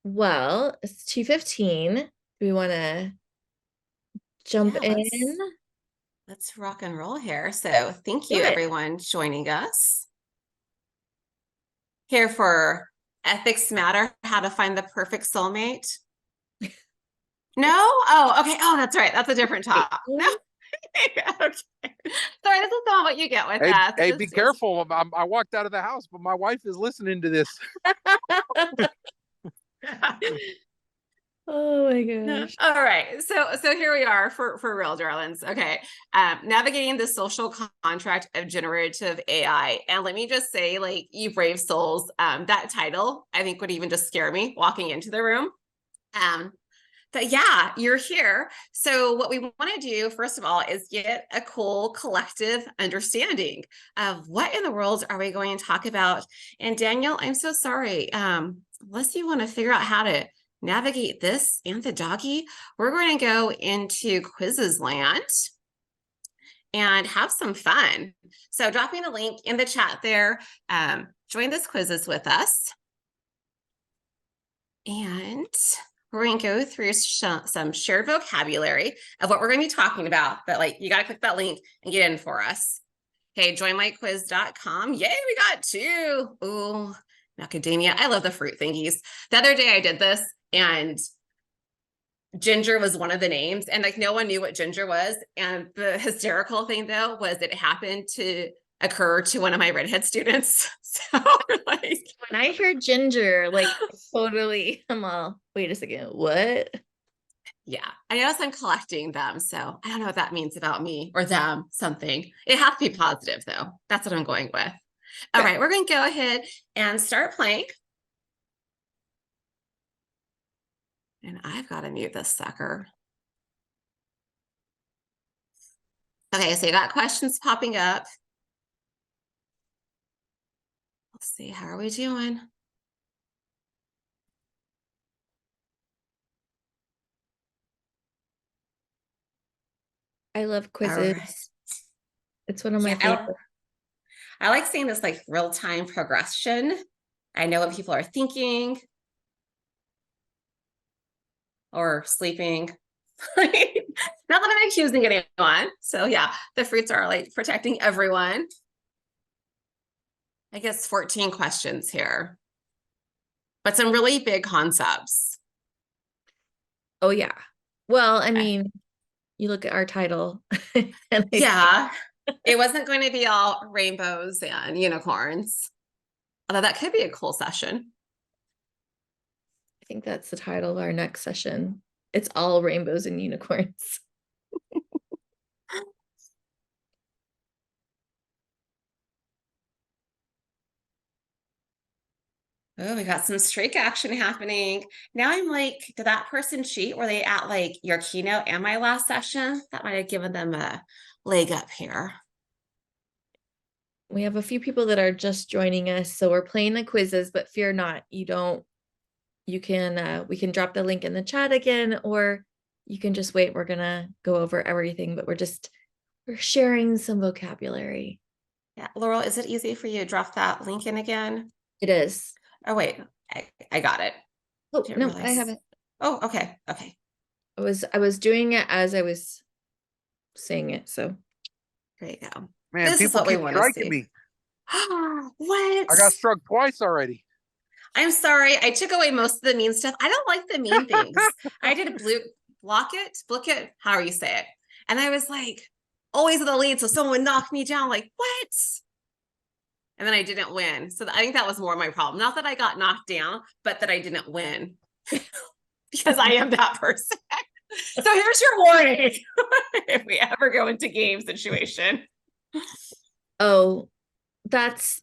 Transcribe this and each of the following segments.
Well, it's 2:15. Do we want to jump Yeah, in? let's rock and roll here. So thank Do you it. everyone joining us here for Ethics Matter, how to find the perfect soulmate. No? Oh, okay. Oh, that's right. That's a different Wait, talk. No. what? Okay. Sorry, this is not what you get with Hey, us. hey, This be is careful. I walked out of the house, but my wife is listening to this. Oh my gosh. all right. So here we are for real, darlings. Okay. Navigating the social contract of generative AI. And let me just say, like, you brave souls, that title, I think would even just scare me walking into the room. Um, but yeah, you're here. So what we want to do, first of all, is get a cool collective understanding of what in the world are we going to talk about. And Daniel, I'm so sorry. Unless you want to figure out how to navigate this and the doggy, we're going to go into quizzes land and have some fun. So dropping a link in the chat there. Join this quizzes with us. And we're going to go through some shared vocabulary of what we're going to be talking about. But like, you got to click that link and get in for us. Okay, joinmyquiz.com. Yay, we got two. Ooh, macadamia. I love the fruit thingies. The other day I did this and ginger was one of the names, and like no one knew what ginger was. And the hysterical thing though was it happened to occur to one of my redhead students. So like When I hear ginger, like totally, I'm all, wait a second, what? yeah, I notice I'm collecting them. So I don't know what that means about me or them, something. It has to be positive though. That's what I'm going with. All right, we're going to go ahead and start playing. And I've got to mute this sucker. Okay, so you got questions popping up. Let's see, how are we doing? I love All quizzes. right. It's one of my Yeah, favorites. I like seeing this like real-time progression. I know what people are thinking or sleeping. Not that I'm accusing anyone. So yeah, the fruits are like protecting everyone. I guess 14 questions here, but some really big concepts. Oh yeah. Well, I Okay. mean, you look at our title and Yeah, it wasn't going to be all rainbows and unicorns, although that could be a cool session. I think that's the title of our next session. It's all rainbows and unicorns. Oh, we got some streak action happening. Now I'm like, did that person cheat? Were they at like your keynote and my last session? That might have given them a leg up here. We have a few people that are just joining us, so we're playing the quizzes, but fear not, you can we can drop the link in the chat again, or you can just wait. We're gonna go over everything, but we're sharing some vocabulary. Yeah, Laurel, is it easy for you to drop that link in again? It is. Oh, wait, I got it. Oh Didn't no, I realize. have it. Oh, okay. Okay. I was doing it as I was saying it, so There you go. Man, This is people what we keep want to striking see. me. What? I got struck twice already. I'm sorry. I took away most of the mean stuff. I don't like the mean things. I did block it, however you say it. And I was like, always in the lead. So someone knocked me down, like, what? And then I didn't win. So I think that was more my problem. Not that I got knocked down, but that I didn't win because I am that person. So here's your warning if we ever go into game situation. oh, that's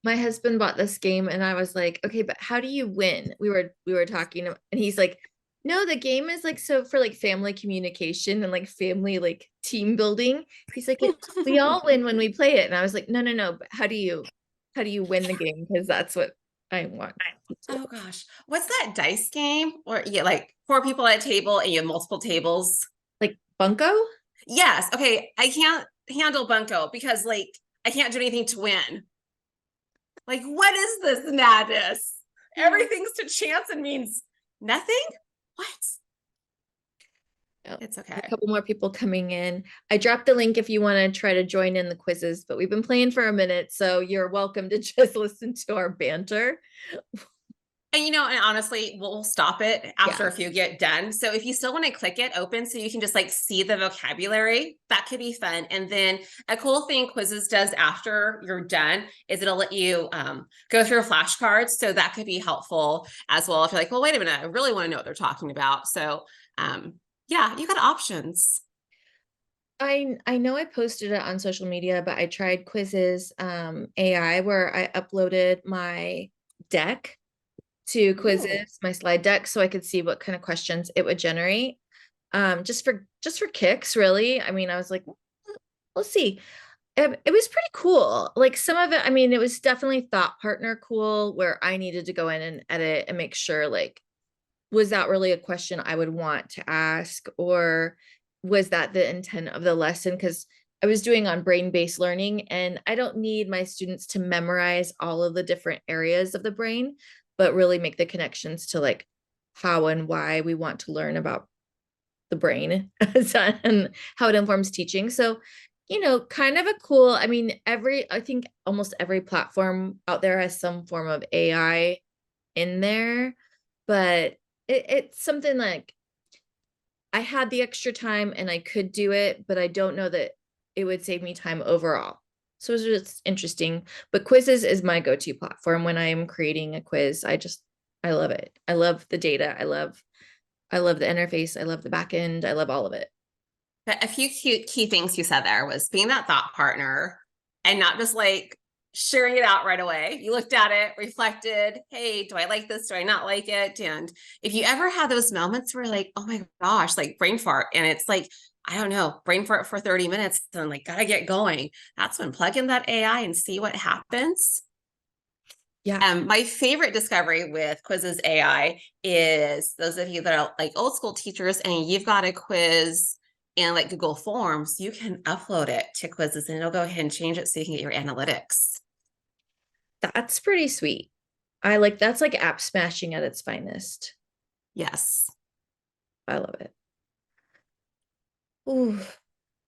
my husband bought this game and I was like, okay, but how do you win? We were talking and he's like, no, the game is like so for like family communication and like family like team building. He's like, we all win when we play it. And I was like, no, but how do you win the game? Because that's what I want. Oh gosh. What's that dice game? Or yeah, like four people at a table and you have multiple tables. Like Bunko? Yes. Okay. I can't handle bunco because like I can't do anything to win. Like, what is this madness? everything's to chance and means nothing. What? Oh, It's okay. a couple more people coming in. I dropped the link if you want to try to join in the quizzes, but we've been playing for a minute, so you're welcome to just listen to our banter. And and honestly, we'll stop it after Yeah. a few get done. So if you still want to click it open so you can just like see the vocabulary, that could be fun. And then a cool thing Quizzes does after you're done is it'll let you go through flashcards. So that could be helpful as well. If you're like, well, wait a minute, I really want to know what they're talking about. So yeah, you got options. I know I posted it on social media, but I tried Quizzes AI where I uploaded my deck to Quizzes, Ooh. my slide deck, so I could see what kind of questions it would generate. Just for kicks, really. I mean, I was like, we'll see. It was pretty cool. Like some of it, I mean, it was definitely thought partner cool where I needed to go in and edit and make sure like, was that really a question I would want to ask, or was that the intent of the lesson? Because I was doing on brain-based learning, and I don't need my students to memorize all of the different areas of the brain, but really make the connections to like how and why we want to learn about the brain and how it informs teaching. So, kind of a cool, I mean, I think almost every platform out there has some form of AI in there, but it's something like I had the extra time and I could do it, but I don't know that it would save me time overall. So it was just interesting. But Quizzes is my go-to platform when I'm creating a quiz. I love it. I love the data. I love the interface. I love the back end. I love all of it. But a few key things you said there was being that thought partner and not just like sharing it out right away. You looked at it, reflected, hey, do I like this? Do I not like it? And if you ever have those moments where like, oh my gosh, like brain fart, and it's like, I don't know, brain fart for 30 minutes and like, gotta get going. That's when plug in that AI and see what happens. Yeah. My favorite discovery with Quizzes AI is those of you that are like old school teachers and you've got a quiz in like Google Forms, you can upload it to Quizzes and it'll go ahead and change it so you can get your analytics. That's pretty sweet. That's like app smashing at its finest. Yes. I love it. Ooh,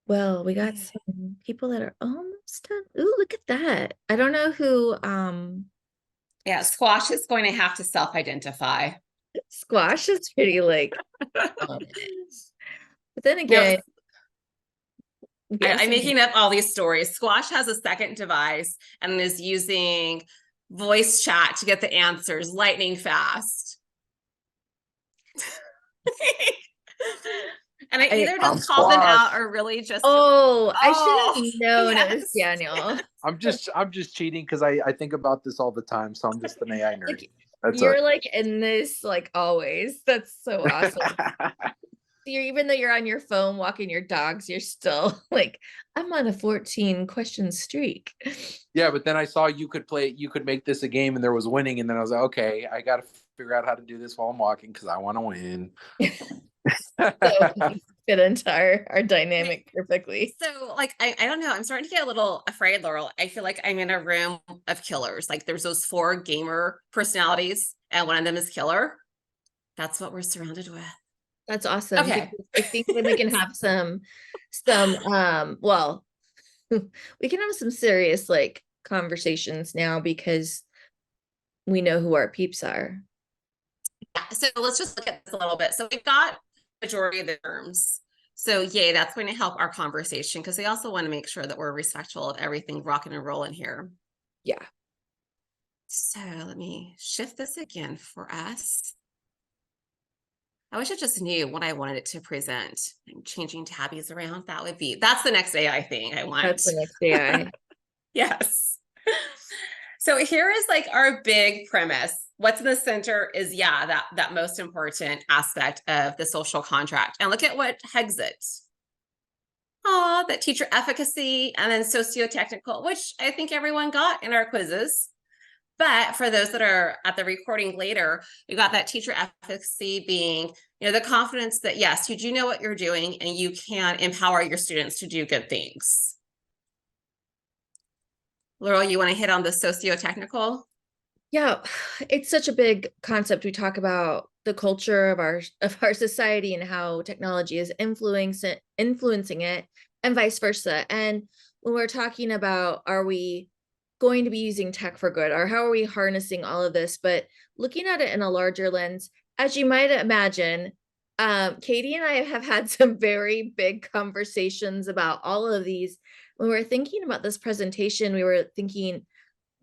well, we got some people that are almost done. Ooh, look at that. I don't know who Yeah, Squash is going to have to self-identify. Squash is pretty like on it. But then again, yes, I'm making up all these stories. Squash has a second device and is using voice chat to get the answers lightning fast. And I either just called them out or really just I should have known it was Daniel. I'm just cheating because I think about this all the time, so I'm just an AI nerd. Like, you're like in this like always. That's so awesome. Even though you're on your phone walking your dogs, you're still like, I'm on a 14 question streak. Yeah, but then I saw you could make this a game and there was winning, and then I was like, okay, I got to figure out how to do this while I'm walking because I want to win. So fit into our dynamic perfectly. So like I don't know, I'm starting to get a little afraid, Laurel. I feel like I'm in a room of killers. Like there's those 4 gamer personalities and one of them is killer. That's what we're surrounded with. That's awesome. Okay. I think that we can have some well, we can have some serious like conversations now because we know who our peeps are. So let's just look at this a little bit. So we've got majority of the terms. So yay, that's going to help our conversation because we also want to make sure that we're respectful of everything rocking and rolling here. Yeah. So let me shift this again for us. I wish I just knew what I wanted it to present. I'm changing tabbies around. That's the next AI thing I want. That's the next AI. Yes. So here is like our big premise. What's in the center is, yeah, that most important aspect of the social contract. And look at what hegs it. Oh, that teacher efficacy and then sociotechnical, which I think everyone got in our quizzes. But for those that are at the recording later, we got that teacher efficacy being, the confidence that, yes, you do know what you're doing and you can empower your students to do good things. Laurel, you want to hit on the sociotechnical? Yeah, it's such a big concept. We talk about the culture of our society and how technology is influencing it and vice versa. And when we're talking about, are we going to be using tech for good, or how are we harnessing all of this, but looking at it in a larger lens, as you might imagine, Katie and I have had some very big conversations about all of these. When we were thinking about this presentation, we were thinking,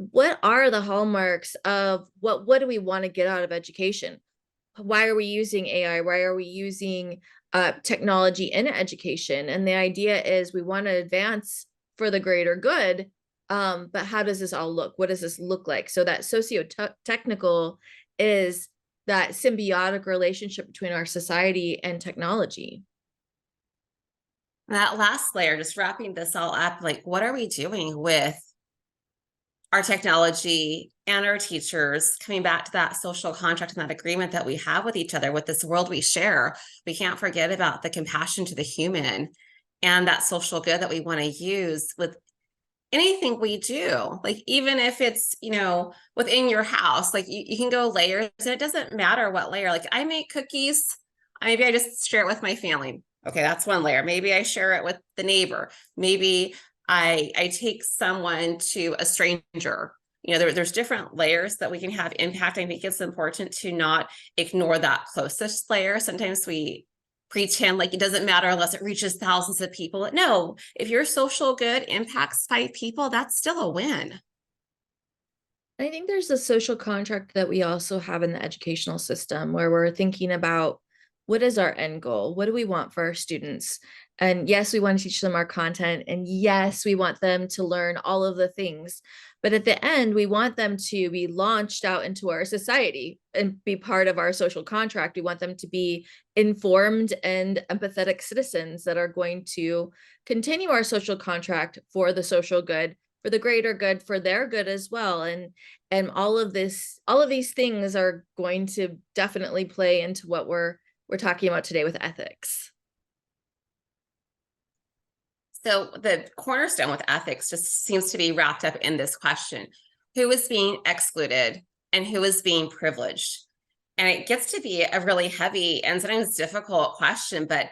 what are the hallmarks of what do we want to get out of education? Why are we using AI? Why are we using technology in education? And the idea is we want to advance for the greater good. But how does this all look? What does this look like? So that socio-technical is that symbiotic relationship between our society and technology. That last layer, just wrapping this all up, like what are we doing with our technology and our teachers, coming back to that social contract and that agreement that we have with each other, with this world we share? We can't forget about the compassion to the human and that social good that we want to use with anything we do. Like, even if it's, within your house, like you can go layers, and it doesn't matter what layer. Like, I make cookies, maybe I just share it with my family. Okay, that's one layer. Maybe I share it with the neighbor. Maybe I take someone to a stranger. There's different layers that we can have impact. I think it's important to not ignore that closest layer. Sometimes we pretend like it doesn't matter unless it reaches thousands of people. No, if your social good impacts 5 people, that's still a win. I think there's a social contract that we also have in the educational system where we're thinking about, what is our end goal? What do we want for our students? And yes, we want to teach them our content. And yes, we want them to learn all of the things. But at the end, we want them to be launched out into our society and be part of our social contract. We want them to be informed and empathetic citizens that are going to continue our social contract for the social good, for the greater good, for their good as well. And all of these things are going to definitely play into what we're talking about today with ethics. So the cornerstone with ethics just seems to be wrapped up in this question: who is being excluded and who is being privileged? And it gets to be a really heavy and sometimes difficult question, but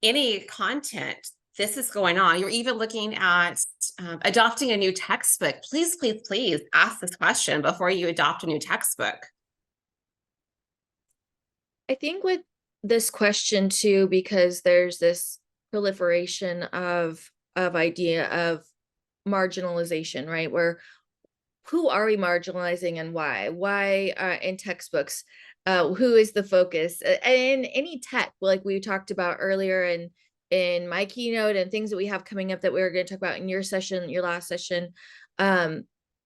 any content, this is going on. You're even looking at adopting a new textbook. Please, please, please ask this question before you adopt a new textbook. I think with this question too, because there's this proliferation of idea of marginalization, right? Where who are we marginalizing and why? Why in textbooks? Who is the focus? In any tech, like we talked about earlier in my keynote and things that we have coming up that we were going to talk about in your session, your last session.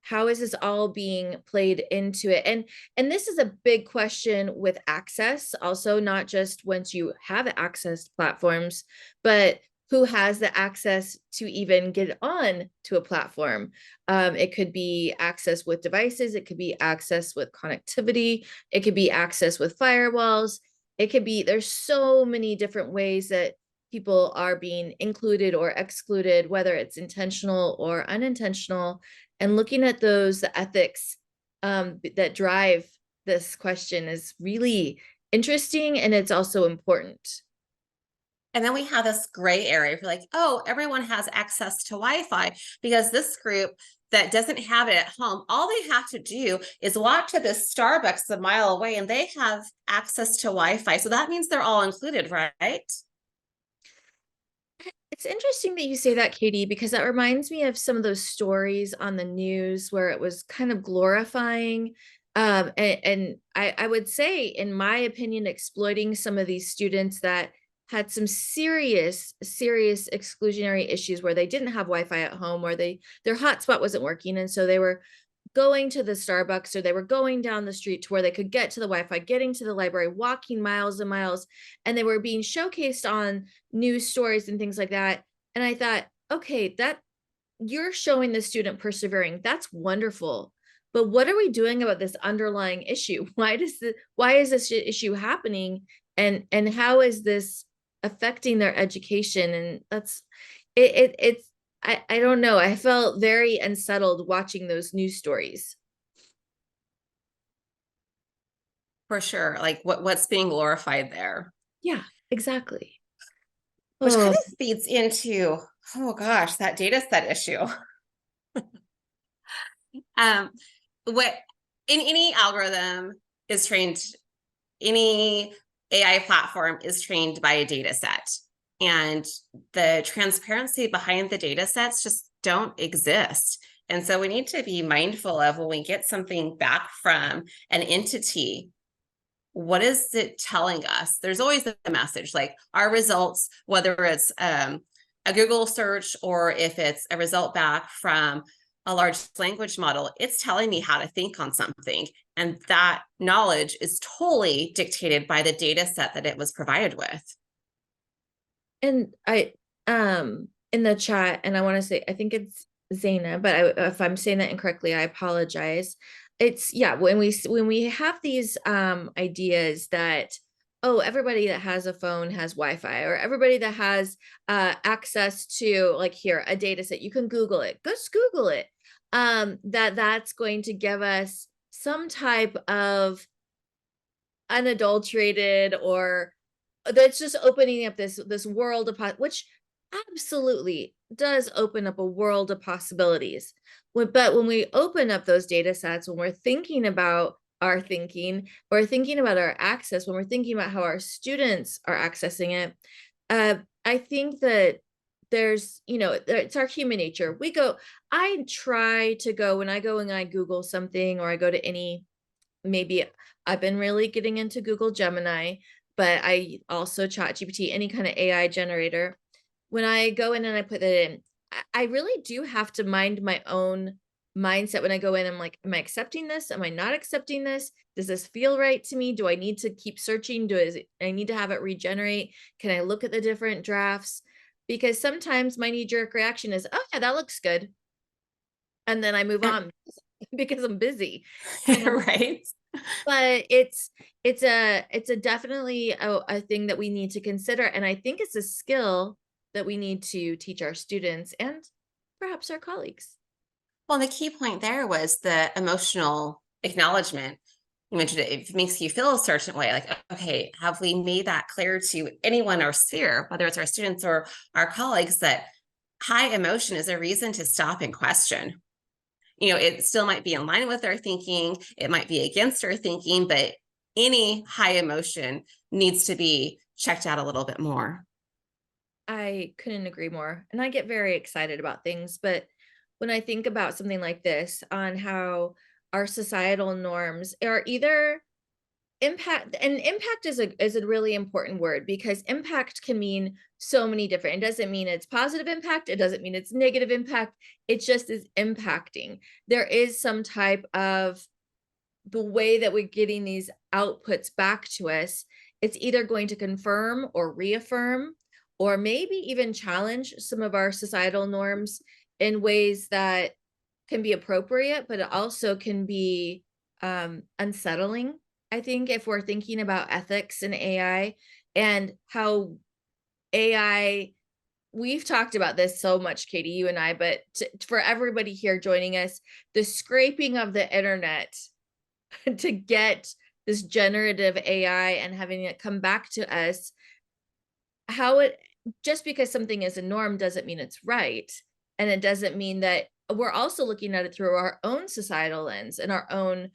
How is this all being played into it? And this is a big question with access, also, not just once you have access to platforms, but who has the access to even get on to a platform. It could be access with devices. It could be access with connectivity. It could be access with firewalls. It could be, there's so many different ways that people are being included or excluded, whether it's intentional or unintentional. And looking at those, the ethics that drive this question is really interesting, and it's also important. And then we have this gray area for like, oh, everyone has access to Wi-Fi, because this group that doesn't have it at home, all they have to do is walk to this Starbucks a mile away and they have access to Wi-Fi. So that means they're all included, right? It's interesting that you say that, Katie, because that reminds me of some of those stories on the news where it was kind of glorifying. And I would say, in my opinion, exploiting some of these students that had some serious exclusionary issues where they didn't have Wi-Fi at home, where their hotspot wasn't working. And so they were going to the Starbucks, or they were going down the street to where they could get to the Wi-Fi, getting to the library, walking miles and miles, and they were being showcased on news stories and things like that. And I thought, okay, that you're showing the student persevering. That's wonderful. But what are we doing about this underlying issue? Why is this issue happening? And how is this affecting their education? And that's it's I don't know. I felt very unsettled watching those news stories. For sure. Like what's being glorified there. Yeah, exactly. Which Oh, kind of feeds into, oh gosh, that data set issue. um, what in any algorithm is trained, any AI platform is trained by a data set. And the transparency behind the data sets just don't exist. And so we need to be mindful of when we get something back from an entity, what is it telling us? There's always a message, like our results, whether it's a Google search or if it's a result back from a large language model, it's telling me how to think on something. And that knowledge is totally dictated by the data set that it was provided with. and I in the chat, and I want to say, I think it's Zaina, but if I'm saying that incorrectly, I apologize. It's, yeah, when we have these ideas that, oh, everybody that has a phone has Wi-Fi, or everybody that has access to, like, here, a data set, you can Google it, just Google it, that's going to give us some type of unadulterated, or that's just opening up this world of which absolutely does open up a world of possibilities. But when we open up those data sets, when we're thinking about our thinking, or thinking about our access, when we're thinking about how our students are accessing it, I think that there's, it's our human nature. I try to go, when I go and I Google something, or I go to any, maybe I've been really getting into Google Gemini, but I also ChatGPT, any kind of AI generator. When I go in and I put that in, I really do have to mind my own mindset when I go in. I'm like, am I accepting this? Am I not accepting this? Does this feel right to me? Do I need to keep searching? I need to have it regenerate? Can I look at the different drafts? Because sometimes my knee-jerk reaction is, oh yeah, that looks good. And then I move on because I'm busy. Right. But it's a definitely a thing that we need to consider, and I think it's a skill that we need to teach our students and perhaps our colleagues. Well, the key point there was the emotional acknowledgement. You mentioned it makes you feel a certain way, like, okay, have we made that clear to anyone in our sphere, whether it's our students or our colleagues, that high emotion is a reason to stop and question? It still might be in line with our thinking, it might be against our thinking, but any high emotion needs to be checked out a little bit more. I couldn't agree more. And I get very excited about things, but when I think about something like this, on how our societal norms are either impact, and impact is a really important word, because impact can mean so many different, it doesn't mean it's positive impact, it doesn't mean it's negative impact, it just is impacting. There is some type of, the way that we're getting these outputs back to us, it's either going to confirm or reaffirm, or maybe even challenge some of our societal norms in ways that can be appropriate, but it also can be unsettling. I think if we're thinking about ethics and AI, and how AI, we've talked about this so much, Katie, you and I, but for everybody here joining us, the scraping of the internet to get this generative AI and having it come back to us, how it, just because something is a norm doesn't mean it's right. And it doesn't mean that we're also looking at it through our own societal lens, and our own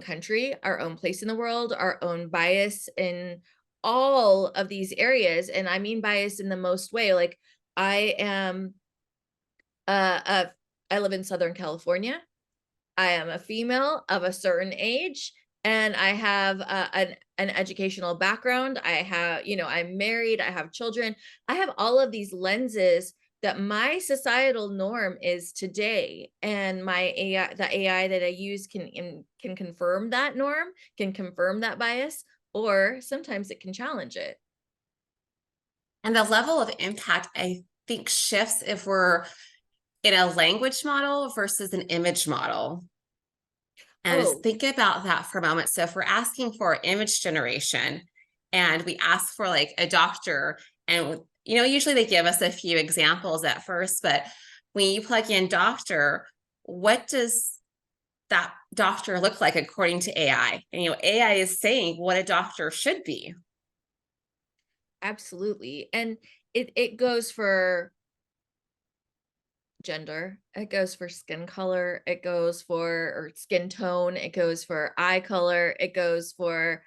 country, our own place in the world, our own bias in all of these areas. And I mean bias in the most way. Like, I am I live in Southern California. I am a female of a certain age, and I have an educational background. I have, I'm married, I have children. I have all of these lenses that my societal norm is today, and my AI, the AI that I use can confirm that norm, can confirm that bias, or sometimes it can challenge it. And the level of impact, I think, shifts if we're in a language model versus an image model. And just think about that for a moment. So if we're asking for image generation and we ask for like a doctor, and usually they give us a few examples at first, but when you plug in doctor, what does that doctor look like according to AI? And, AI is saying what a doctor should be. Absolutely. And it goes for gender, it goes for skin color, it goes for or skin tone, it goes for eye color, it goes for,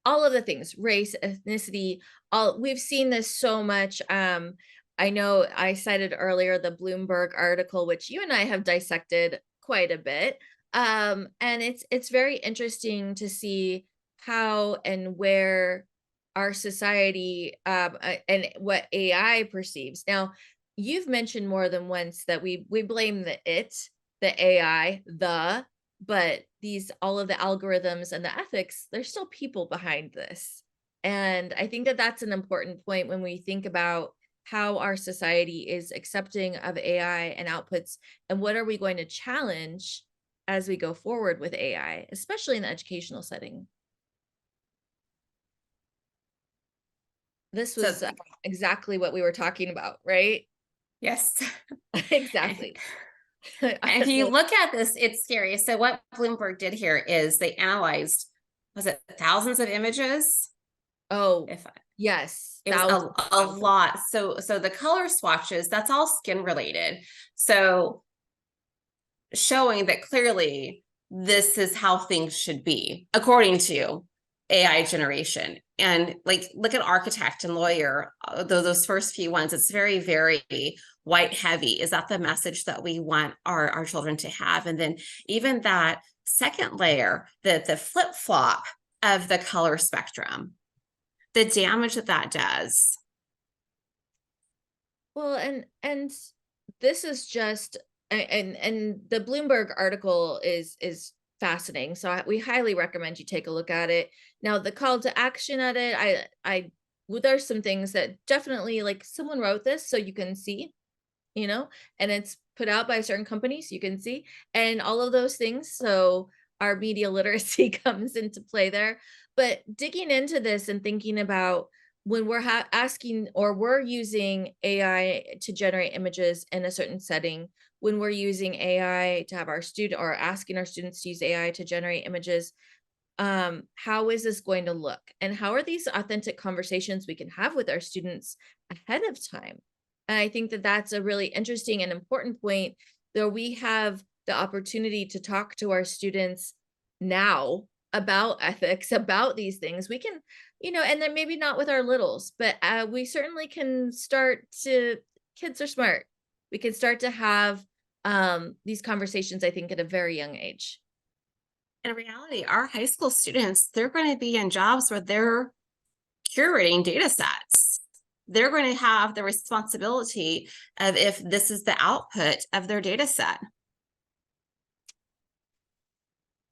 all of the things, race, ethnicity, all. We've seen this so much. I know I cited earlier the Bloomberg article, which you and I have dissected quite a bit. And it's very interesting to see how and where our society and what AI perceives. Now, you've mentioned more than once that we blame the AI, but these all of the algorithms and the ethics, there's still people behind this. And I think that that's an important point when we think about how our society is accepting of AI and outputs, and what are we going to challenge as we go forward with AI, especially in the educational setting. This was exactly what we were talking about, right? Yes. Exactly. And if you look at this, it's scary. So what Bloomberg did here is they analyzed, was it thousands of images? Oh, yes. It was a lot. So the color swatches, that's all skin related. So showing that clearly this is how things should be according to AI generation. And like, look at architect and lawyer, those first few ones, it's very, very white heavy. Is that the message that we want our children to have? And then even that second layer, the flip flop of the color spectrum, the damage that does. Well, and this is just, and the Bloomberg article is fascinating. So we highly recommend you take a look at it. Now, the call to action at it, there's some things that definitely, like, someone wrote this so you can see, and it's put out by a certain company so you can see, and all of those things. So our media literacy comes into play there. But digging into this and thinking about when we're asking or we're using AI to generate images in a certain setting, when we're using AI to have our student or asking our students to use AI to generate images, how is this going to look? And how are these authentic conversations we can have with our students ahead of time? And I think that that's a really interesting and important point, though we have the opportunity to talk to our students now about ethics, about these things. We can, and then maybe not with our littles, but we certainly can start to, kids are smart. We can start to have these conversations, I think, at a very young age. In reality, our high school students, they're going to be in jobs where they're curating data sets. They're going to have the responsibility of if this is the output of their data set.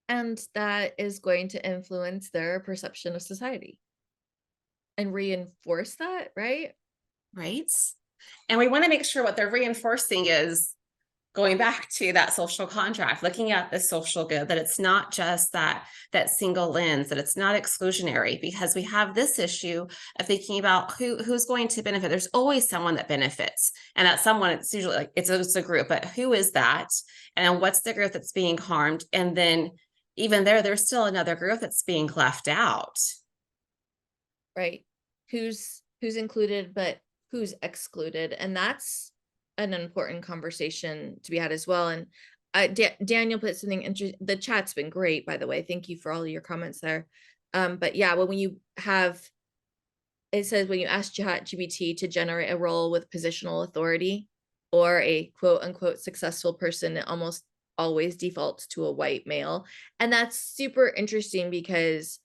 And that is going to influence their perception of society and reinforce that, right? Right. And we want to make sure what they're reinforcing is going back to that social contract, looking at the social good, that it's not just that single lens, that it's not exclusionary, because we have this issue of thinking about who's going to benefit. There's always someone that benefits, and that someone, it's usually like it's a group, but who is that, and what's the group that's being harmed? And then even there's still another group that's being left out. Right. Who's included, but who's excluded, and that's an important conversation to be had as well. And Daniel put something interesting. The chat's been great, by the way. Thank you for all of your comments there. But yeah, when you have, it says when you ask ChatGPT to generate a role with positional authority or a quote unquote successful person, it almost always defaults to a white male. And that's super interesting because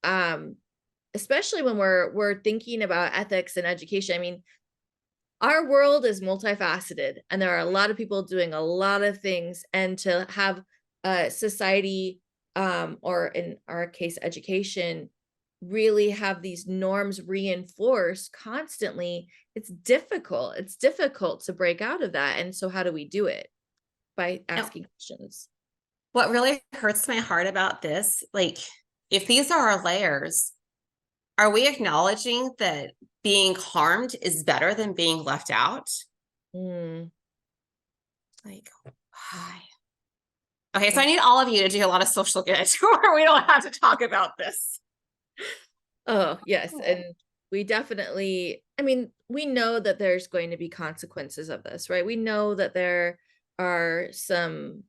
especially when we're thinking about ethics and education. I mean, our world is multifaceted and there are a lot of people doing a lot of things, and to have society or in our case education really have these norms reinforced constantly, it's difficult to break out of that. And so how do we do it? By asking questions. What really hurts my heart about this, like, if these are our layers, are we acknowledging that being harmed is better than being left out? Like, why? Okay, so I need all of you to do a lot of social good or we don't have to talk about this. Oh, yes. And we definitely, I mean, we know that there's going to be consequences of this, right? We know that there are some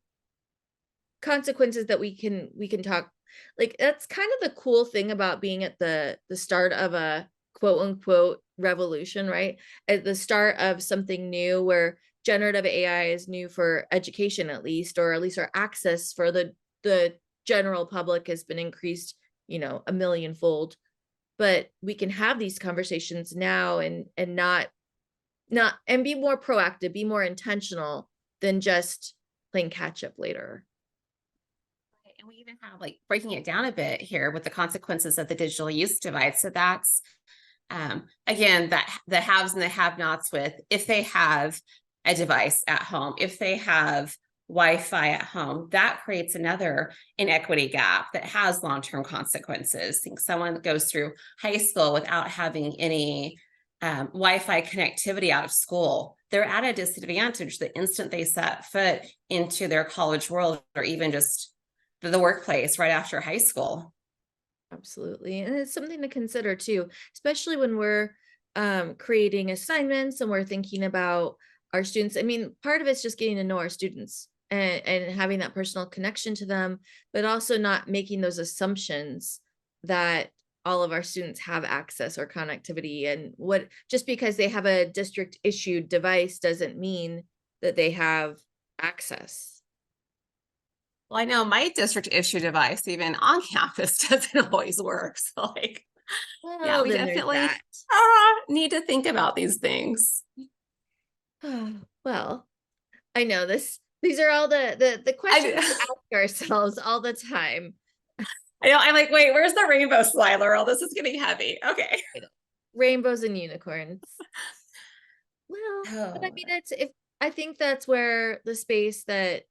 consequences that we can talk, like that's kind of the cool thing about being at the start of a quote unquote revolution, right? At the start of something new where generative AI is new for education, or at least our access for the general public has been increased, a millionfold. But we can have these conversations now and not and be more proactive, be more intentional than just playing catch up later. And we even have like breaking it down a bit here with the consequences of the digital use divide. So that's again, that the haves and the have-nots with if they have a device at home, if they have Wi-Fi at home, that creates another inequity gap that has long-term consequences. I think someone that goes through high school without having any Wi-Fi connectivity out of school, they're at a disadvantage the instant they set foot into their college world or even just the workplace right after high school. Absolutely. And it's something to consider too, especially when we're creating assignments and we're thinking about our students. I mean, part of it's just getting to know our students and having that personal connection to them, but also not making those assumptions that all of our students have access or connectivity. And what just because they have a district issued device doesn't mean that they have access. Well, I know my district issue device, even on campus, doesn't always work. So, like, yeah, Well, we then there's definitely that. need to think about these things. Well, I know this. These are all the questions we I, ask ourselves all the time. I know, I'm like, wait, where's the rainbow slide, Laurel? This is getting heavy. Okay. Rainbows and unicorns. Well, but I Oh, mean, if I think that's where the space that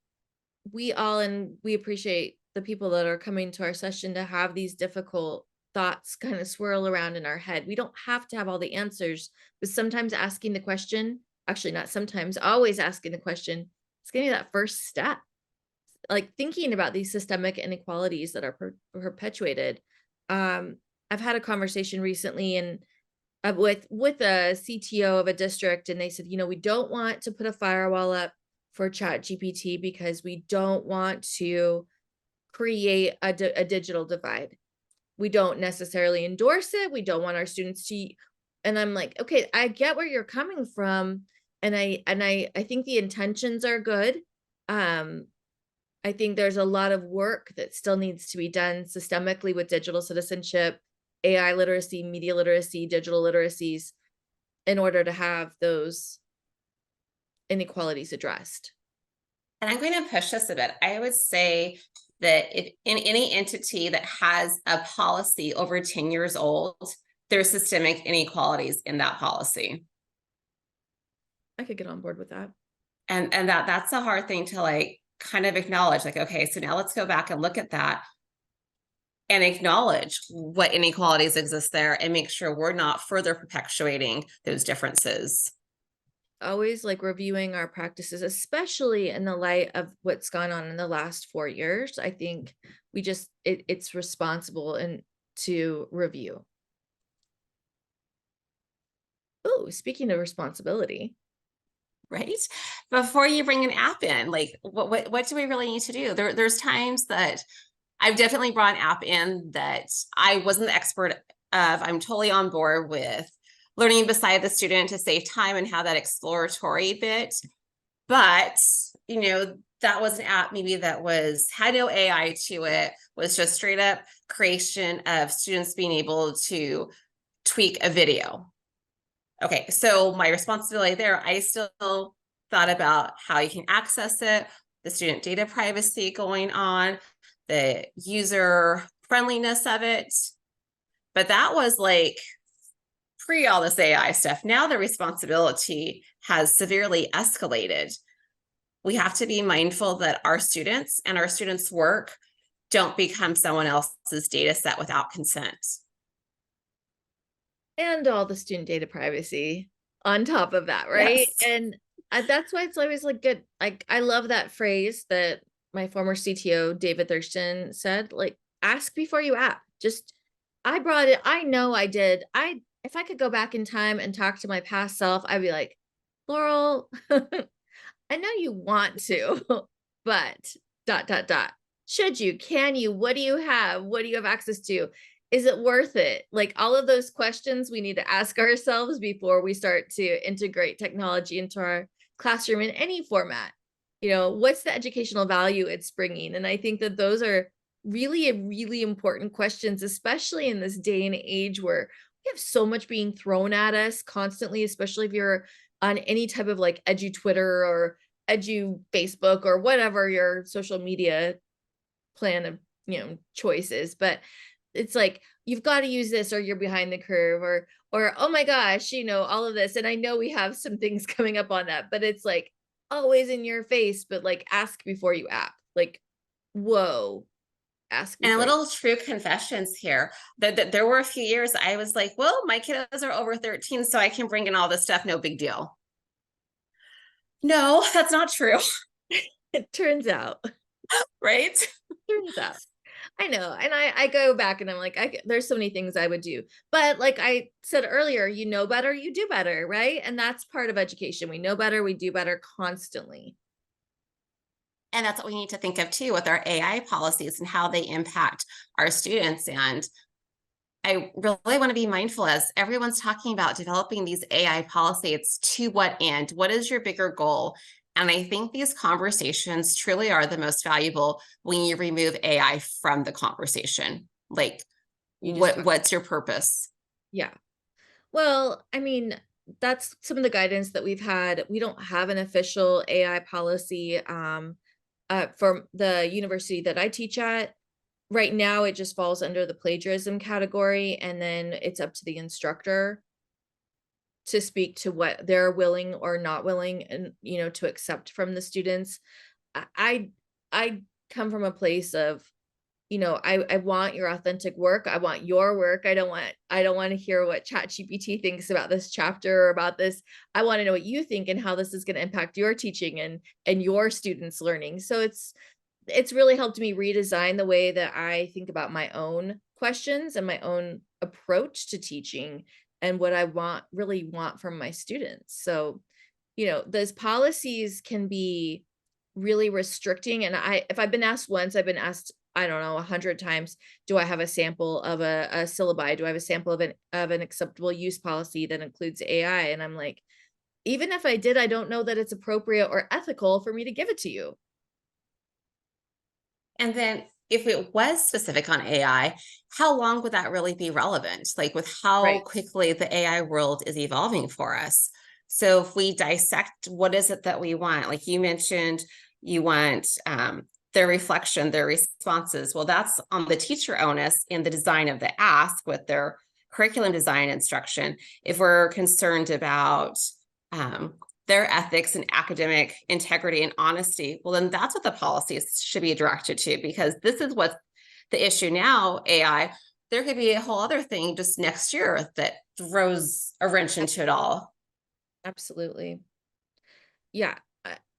we appreciate the people that are coming to our session to have these difficult thoughts kind of swirl around in our head. We don't have to have all the answers, but sometimes asking the question, actually not sometimes, always asking the question, it's gonna be that first step. Like thinking about these systemic inequalities that are perpetuated. I've had a conversation recently and with a CTO of a district, and they said, we don't want to put a firewall up for Chat GPT because we don't want to create a digital divide. We don't necessarily endorse it. We don't want our students to. And I'm like, okay, I get where you're coming from, and I think the intentions are good. I think there's a lot of work that still needs to be done systemically with digital citizenship, AI literacy, media literacy, digital literacies, in order to have those inequalities addressed. and I'm going to push this a bit. I would say that if in any entity that has a policy over 10 years old, there's systemic inequalities in that policy. I could get on board with that. And that's a hard thing to like kind of acknowledge. Like, okay, so now let's go back and look at that and acknowledge what inequalities exist there and make sure we're not further perpetuating those differences. Always like reviewing our practices, especially in the light of what's gone on in the last 4 years. I think it's responsible and to review. Oh, speaking of responsibility. Right. Before you bring an app in, like what do we really need to do? There's times that I've definitely brought an app in that I wasn't the expert of. I'm totally on board with learning beside the student to save time and have that exploratory bit. But, that was an app maybe that had no AI to it, was just straight up creation of students being able to tweak a video. Okay, so my responsibility there, I still thought about how you can access it, the student data privacy going on, the user friendliness of it. But that was like pre all this AI stuff. Now the responsibility has severely escalated. We have to be mindful that our students and our students' work don't become someone else's data set without consent. And all the student data privacy on top of that, right? Yes. And that's why it's always like good. Like I love that phrase that my former CTO, David Thurston, said, like, ask before you act. Just, I brought it. I know I did. If I could go back in time and talk to my past self, I'd be like, Laurel, I know you want to, but ... Should you? Can you? What do you have? What do you have access to? Is it worth it? Like, all of those questions we need to ask ourselves before we start to integrate technology into our classroom in any format. What's the educational value it's bringing? And I think that those are really important questions, especially in this day and age where we have so much being thrown at us constantly, especially if you're on any type of like edu Twitter or edu Facebook or whatever your social media plan of choices. But it's like, you've got to use this or you're behind the curve, or oh my gosh, all of this. And I know we have some things coming up on that, but it's like always in your face. But like, ask before you act. Like, whoa, ask And a before little true confessions here. That there were a few years I was like, well, my kiddos are over 13, so I can bring in all this stuff, no big deal. No, that's not true. It turns out. Right? Turns out. I know. And I go back and I'm like, there's so many things I would do. But like I said earlier, you know better, you do better, right? And that's part of education. We know better, we do better constantly. And that's what we need to think of too with our AI policies and how they impact our students. And I really want to be mindful as everyone's talking about developing these AI policies, to what end? What is your bigger goal? And I think these conversations truly are the most valuable when you remove AI from the conversation. Like, what's your purpose? Yeah. Well, I mean, that's some of the guidance that we've had. We don't have an official AI policy from the university that I teach at. Right now, it just falls under the plagiarism category, and then it's up to the instructor to speak to what they're willing or not willing and to accept from the students. I come from a place of, I want your authentic work. I want your work. I don't want to hear what ChatGPT thinks about this chapter or about this. I want to know what you think and how this is going to impact your teaching and your students' learning. So it's really helped me redesign the way that I think about my own questions and my own approach to teaching and what I really want from my students. So, those policies can be really restricting. And if I've been asked once, I've been asked, I don't know, 100 times, do I have a sample of a syllabi? Do I have a sample of an acceptable use policy that includes AI? And I'm like, even if I did, I don't know that it's appropriate or ethical for me to give it to you. And then if it was specific on AI, how long would that really be relevant? Like, with how quickly the AI world is evolving for us. So if we dissect, what is it that we want? Like you mentioned, you want their reflection, their responses. Well, that's on the teacher onus in the design of the ask with their curriculum design instruction. If we're concerned about their ethics and academic integrity and honesty, well, then that's what the policies should be directed to, because this is what's the issue now, AI. There could be a whole other thing just next year that throws a wrench into it all. Absolutely. Yeah.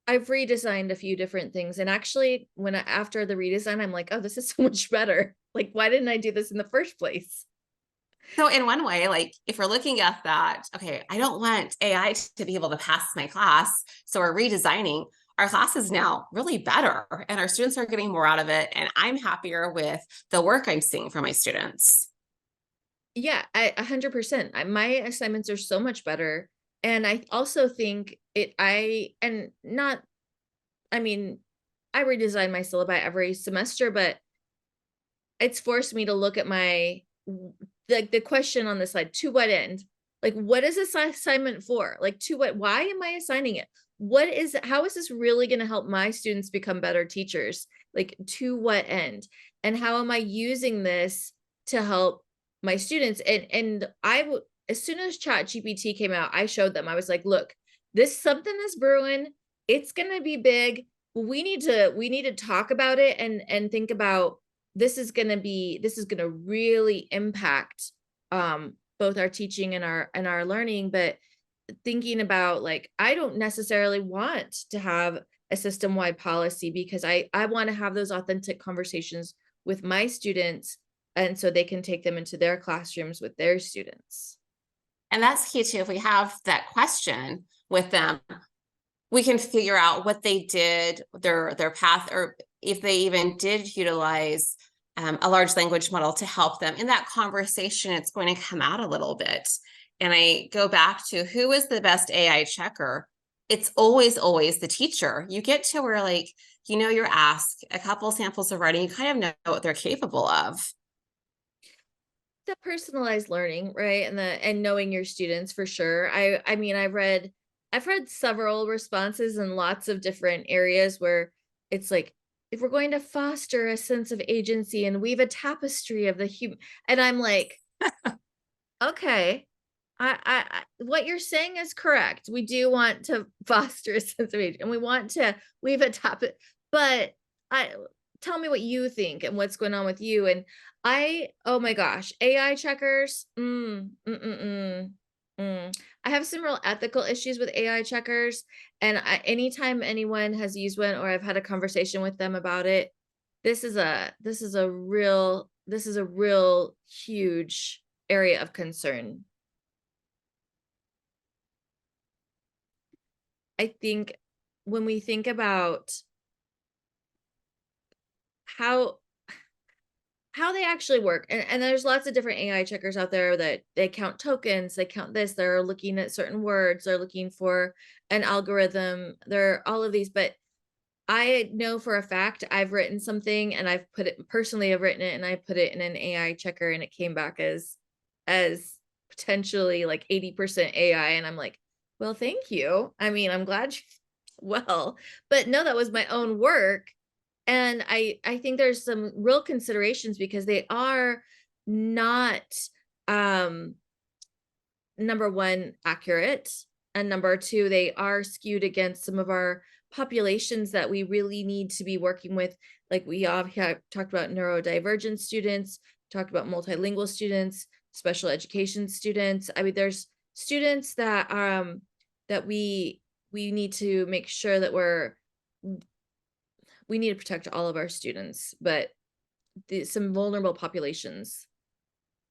I've redesigned a few different things. And actually, after the redesign, I'm like, oh, this is so much better. Like, why didn't I do this in the first place? So in one way, like if we're looking at that, okay, I don't want AI to be able to pass my class. So we're redesigning our classes now really better, and our students are getting more out of it. And I'm happier with the work I'm seeing from my students. Yeah, 100%. My assignments are so much better. And I also think I redesign my syllabi every semester, but it's forced me to look at the question on the slide, to what end? Like, what is this assignment for? Like, why am I assigning it? How is this really going to help my students become better teachers? Like, to what end? And how am I using this to help my students? And as soon as ChatGPT came out, I showed them. I was like, look, something is brewing. It's going to be big. We need to talk about it and think about, this is going to really impact both our teaching and our learning. But thinking about, like, I don't necessarily want to have a system-wide policy, because I want to have those authentic conversations with my students, and so they can take them into their classrooms with their students. And that's key too. If we have that question with them, we can figure out what they did, their path, or if they even did utilize a large language model to help them in that conversation. It's going to come out a little bit. And I go back to, who is the best AI checker? It's always the teacher. You get to where, like, you know, you're asked a couple samples of writing, you kind of know what they're capable of. The personalized learning, right? And knowing your students, for sure. I mean, I've read several responses in lots of different areas where it's like, if we're going to foster a sense of agency and weave a tapestry of the human, and I'm like, okay, what you're saying is correct. We do want to foster a sense of agency, and we want to weave a topic, but tell me what you think and what's going on with you. And oh my gosh, AI checkers. I have some real ethical issues with AI checkers. And anytime anyone has used one, or I've had a conversation with them about it, this is a real huge area of concern. I think when we think about how they actually work, and there's lots of different AI checkers out there that they count tokens, they count this, they're looking at certain words, they're looking for an algorithm, they're all of these. But I know for a fact I've written something, and I've written it, and I put it in an AI checker, and it came back as potentially like 80% AI. And I'm like, well, thank you. I mean, I'm glad well, but no, that was my own work. And I think there's some real considerations, because they are not, number one, accurate, and number two, they are skewed against some of our populations that we really need to be working with. Like, we have talked about neurodivergent students, talked about multilingual students, special education students. I mean, there's students that we need to make sure that we need to protect all of our students, but some vulnerable populations.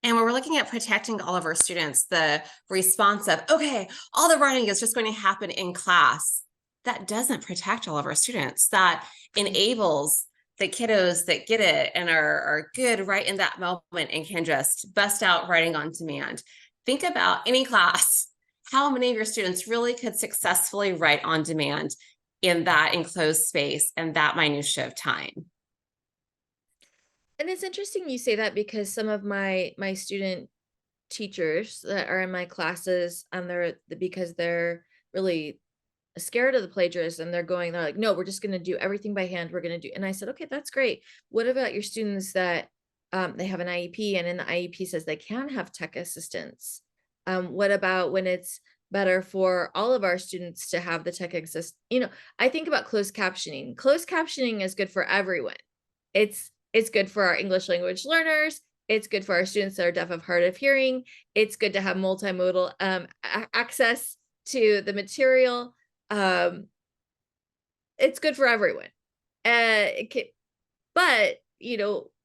And when we're looking at protecting all of our students, the response of, okay, all the writing is just going to happen in class, that doesn't protect all of our students. That enables the kiddos that get it and are good right in that moment and can just bust out writing on demand. Think about any class, how many of your students really could successfully write on demand in that enclosed space and that minutia of time. And it's interesting you say that, because some of my student teachers that are in my classes, because they're really scared of the plagiarism, they're like, no, we're just going to do everything by hand. We're going to do. And I said, okay, that's great. What about your students that they have an IEP, and in the IEP says they can have tech assistance? What about when it's better for all of our students to have the tech assist? I think about closed captioning. Closed captioning is good for everyone. It's good for our English language learners. It's good for our students that are deaf of hard of hearing. It's good to have multimodal access to the material. It's good for everyone. But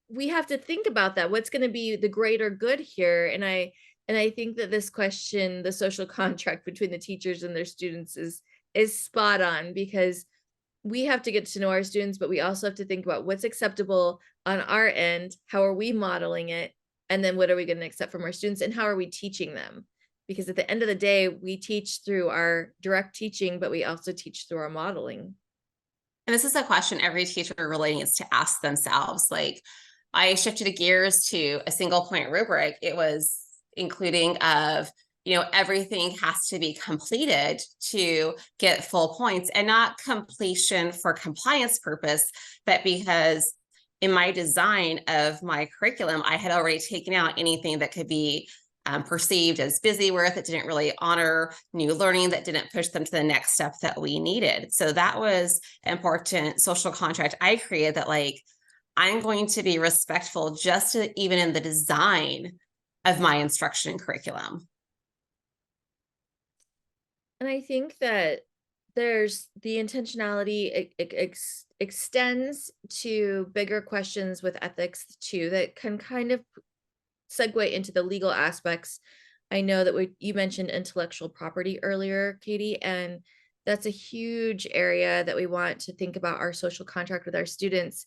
we have to think about that. What's going to be the greater good here? And I think that this question, the social contract between the teachers and their students, is spot on, because we have to get to know our students, but we also have to think about what's acceptable on our end. How are we modeling it? And then what are we going to accept from our students, and how are we teaching them? Because at the end of the day, we teach through our direct teaching, but we also teach through our modeling. And this is a question every teacher really needs to ask themselves. Like, I shifted gears to a single point rubric. It was including of, everything has to be completed to get full points, and not completion for compliance purpose, but because in my design of my curriculum, I had already taken out anything that could be perceived as busy work, that didn't really honor new learning, that didn't push them to the next step that we needed. So that was an important social contract I created, that like, I'm going to be respectful even in the design of my instruction and curriculum. And I think that there's the intentionality, it extends to bigger questions with ethics too, that can kind of segue into the legal aspects. I know that you mentioned intellectual property earlier, Katie, and that's a huge area that we want to think about our social contract with our students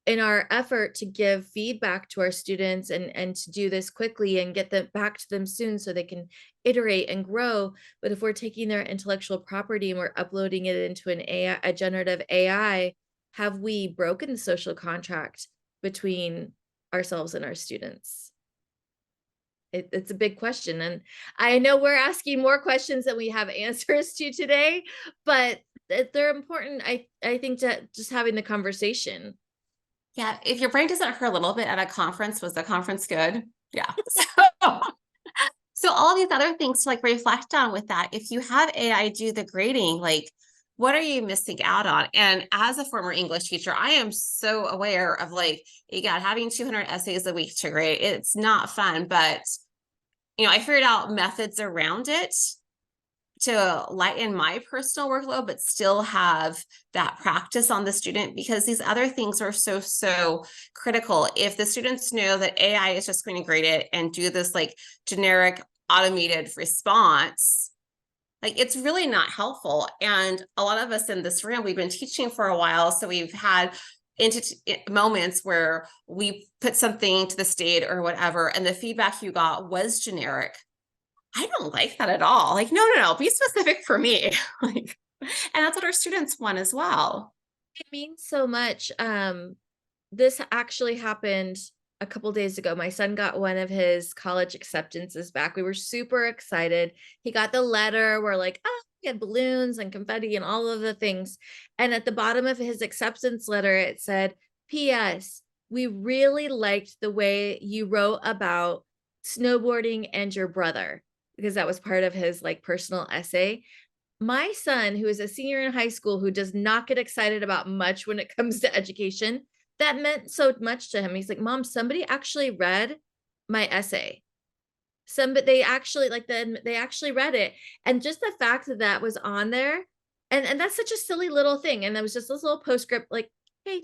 in our effort to give feedback to our students, and to do this quickly and get them back to them soon so they can iterate and grow. But if we're taking their intellectual property and we're uploading it into an AI, a generative AI, have we broken the social contract between ourselves and our students? It's a big question, and I know we're asking more questions than we have answers to today, but they're important. I think that just having the conversation. Yeah, if your brain doesn't hurt a little bit at a conference, was the conference good? Yeah. So all these other things to like reflect on with that. If you have AI do the grading, like what are you missing out on? And as a former English teacher, I am so aware of like, again, having 200 essays a week to grade. It's not fun, but I figured out methods around it to lighten my personal workload, but still have that practice on the student, because these other things are so critical. If the students know that AI is just going to grade it and do this like generic automated response, like it's really not helpful. And a lot of us in this room, we've been teaching for a while, so we've had moments where we put something to the state or whatever, and the feedback you got was generic. I don't like that at all. Like, no, be specific for me. Like, and that's what our students want as well. It means so much. This actually happened a couple days ago. My son got one of his college acceptances back. We were super excited. He got the letter. We're like, oh, he had balloons and confetti and all of the things. And at the bottom of his acceptance letter, it said, P.S. We really liked the way you wrote about snowboarding and your brother, because that was part of his like personal essay. My son, who is a senior in high school, who does not get excited about much when it comes to education, that meant so much to him. He's like, Mom, somebody actually read my essay. They actually they actually read it. And just the fact that that was on there, and that's such a silly little thing. And that was just this little postscript, like, hey,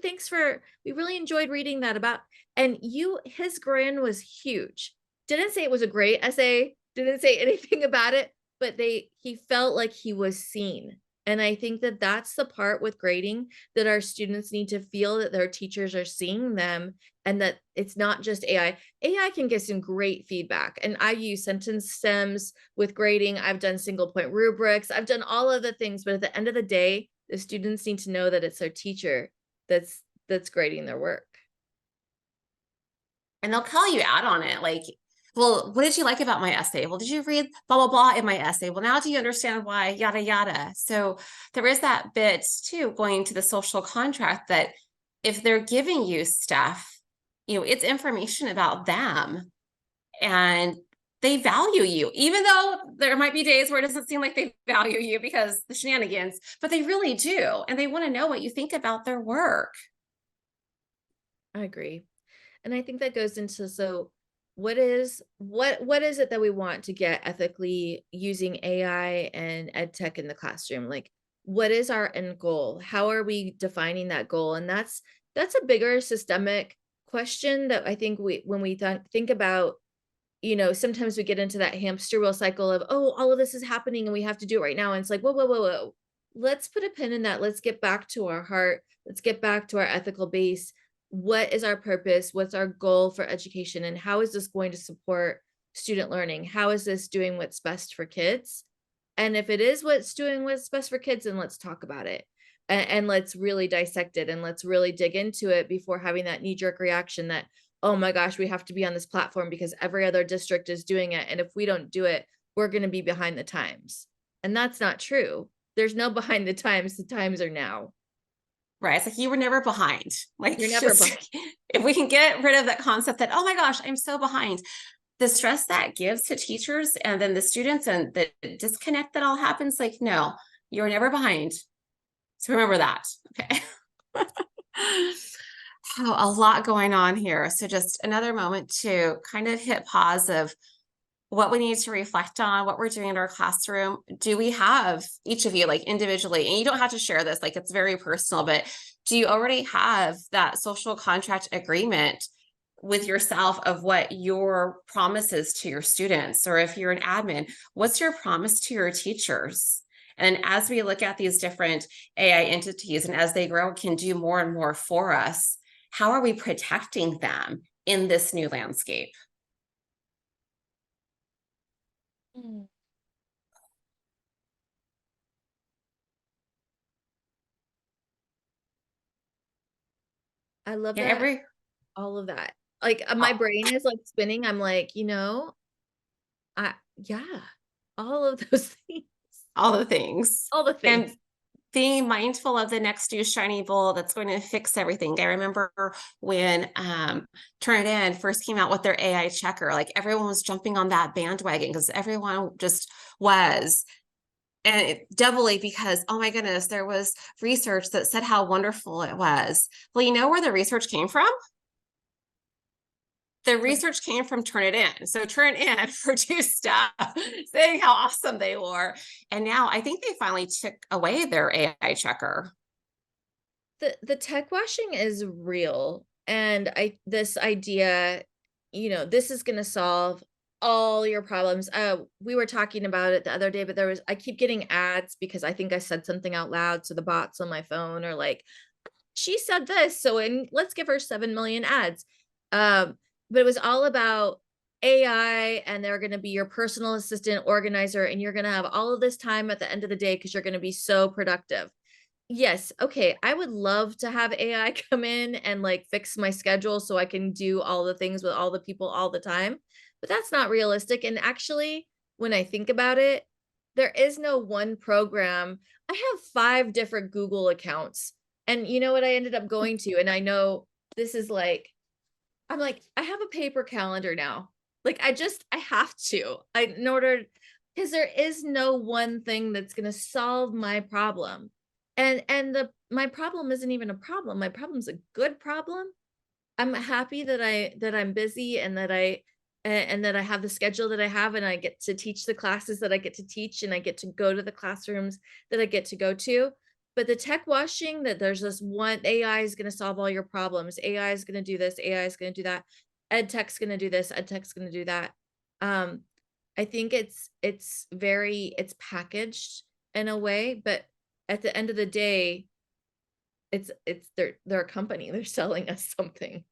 we really enjoyed reading that about, and his grin was huge. Didn't say it was a great essay, didn't say anything about it, but he felt like he was seen. And I think that that's the part with grading, that our students need to feel that their teachers are seeing them, and that it's not just AI. AI can get some great feedback. And I use sentence stems with grading. I've done single point rubrics. I've done all of the things, but at the end of the day, the students need to know that it's their teacher that's grading their work. And they'll call you out on it. Like, well, what did you like about my essay? Well, did you read blah, blah, blah in my essay? Well, now do you understand why, yada, yada. So there is that bit too, going to the social contract, that if they're giving you stuff, it's information about them and they value you, even though there might be days where it doesn't seem like they value you because the shenanigans, but they really do. And they want to know what you think about their work. I agree. And I think that goes into, so what is it that we want to get ethically using AI and ed tech in the classroom? Like, what is our end goal? How are we defining that goal? And that's a bigger systemic question that I think when we think about, sometimes we get into that hamster wheel cycle of, oh, all of this is happening and we have to do it right now. And it's like, whoa. Let's put a pin in that. Let's get back to our heart. Let's get back to our ethical base. What is our purpose? What's our goal for education? And how is this going to support student learning? How is this doing what's best for kids? And if it is what's doing what's best for kids, then let's talk about it. And let's really dissect it, and let's really dig into it before having that knee-jerk reaction that, oh my gosh, we have to be on this platform because every other district is doing it. And if we don't do it, we're going to be behind the times. And that's not true. There's no behind the times. The times are now. Right. It's like you were never behind. Like, you're never behind. If we can get rid of that concept that, oh my gosh, I'm so behind, the stress that gives to teachers and then the students, and the disconnect that all happens, like, no, you're never behind. So remember that. Okay. A lot going on here. So just another moment to kind of hit pause of what we need to reflect on, what we're doing in our classroom. Do we have, each of you, like individually, and you don't have to share this, like it's very personal, but do you already have that social contract agreement with yourself of what your promise is to your students? Or if you're an admin, what's your promise to your teachers? And as we look at these different AI entities and as they grow, can do more and more for us, how are we protecting them in this new landscape? Mm. I love And that. every All of that. Like my all, brain is like spinning. I'm like, yeah, all of those things, all the things. all the And things. being mindful of the next new shiny bull that's going to fix everything. I remember when Turnitin first came out with their AI checker, like everyone was jumping on that bandwagon because everyone just was. And doubly because, oh my goodness, there was research that said how wonderful it was. Well, you know where the research came from? The research came from Turnitin. So Turnitin produced stuff saying how awesome they were. And now I think they finally took away their AI checker. The tech washing is real, and this idea, this is going to solve all your problems. We were talking about it the other day, but I keep getting ads because I think I said something out loud, so the bots on my phone are like, she said this, so let's give her 7 million ads. But it was all about AI, and they're going to be your personal assistant organizer, and you're going to have all of this time at the end of the day because you're going to be so productive. Yes, okay, I would love to have AI come in and like fix my schedule so I can do all the things with all the people all the time, but that's not realistic. And actually, when I think about it, there is no one program. I have 5 different Google accounts. And you know what I ended up going to? And I know this is like, I'm like, I have a paper calendar now. Like I have to. In order, because there is no one thing that's going to solve my problem. And the my problem isn't even a problem. My problem's a good problem. I'm happy that I'm busy, and that I have the schedule that I have, and I get to teach the classes that I get to teach, and I get to go to the classrooms that I get to go to. But the tech washing, that there's this one AI is going to solve all your problems. AI is going to do this, AI is going to do that. Ed tech's going to do this, ed tech's going to do that. Um, I think it's packaged in a way, but at the end of the day, they're a company. They're selling us something.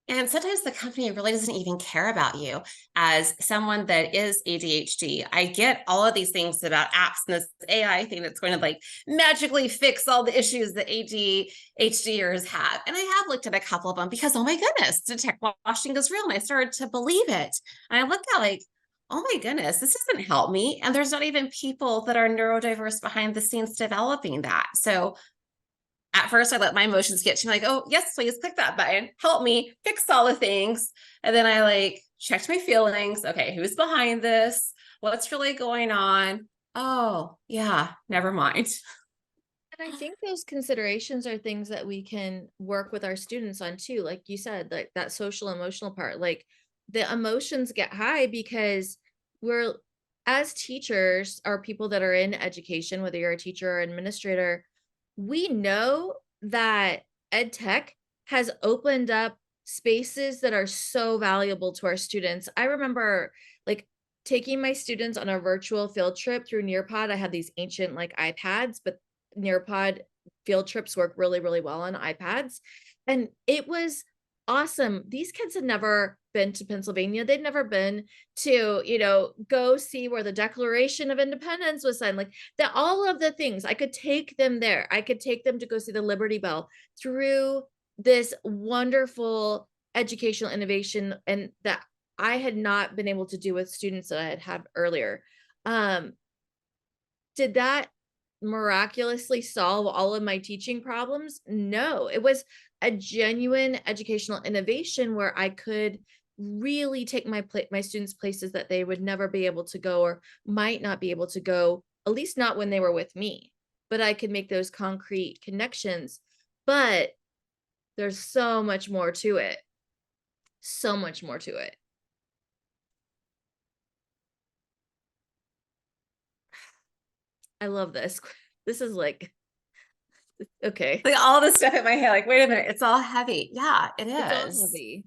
And sometimes the company really doesn't even care about you as someone that is ADHD. I get all of these things about apps and this AI thing that's going to like magically fix all the issues that ADHDers have. And I have looked at a couple of them because, oh my goodness, the tech washing is real. And I started to believe it. And I looked at like, oh my goodness, this doesn't help me. And there's not even people that are neurodiverse behind the scenes developing that. So at first I let my emotions get to me, like, oh yes, please click that button, help me fix all the things. And then I like checked my feelings. Okay, who's behind this? What's really going on? Oh yeah, never mind. And I think those considerations are things that we can work with our students on too. Like you said, like that social emotional part, like the emotions get high because we're, as teachers, or people that are in education, whether you're a teacher or administrator, we know that ed tech has opened up spaces that are so valuable to our students. I remember like taking my students on a virtual field trip through Nearpod. I had these ancient like iPads, but Nearpod field trips work really, really well on iPads. And it was awesome. These kids had never been to Pennsylvania. They'd never been to, go see where the Declaration of Independence was signed. Like that, all of the things, I could take them there. I could take them to go see the Liberty Bell through this wonderful educational innovation, and that I had not been able to do with students that I had had earlier. Did that miraculously solve all of my teaching problems? No, it was a genuine educational innovation where I could really take my students places that they would never be able to go, or might not be able to go, at least not when they were with me. But I could make those concrete connections. But there's so much more to it. So much more to it. I love this. This is like, okay. Like all this stuff in my head, like, wait a minute, it's all heavy. Yeah, it It's all is. heavy.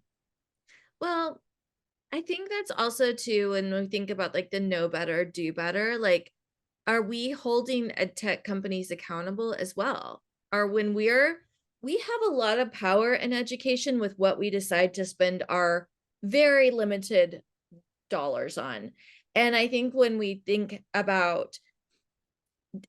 Well, I think that's also too, when we think about like the know better, do better, like, are we holding ed tech companies accountable as well? Or when we have a lot of power in education with what we decide to spend our very limited dollars on. And I think when we think about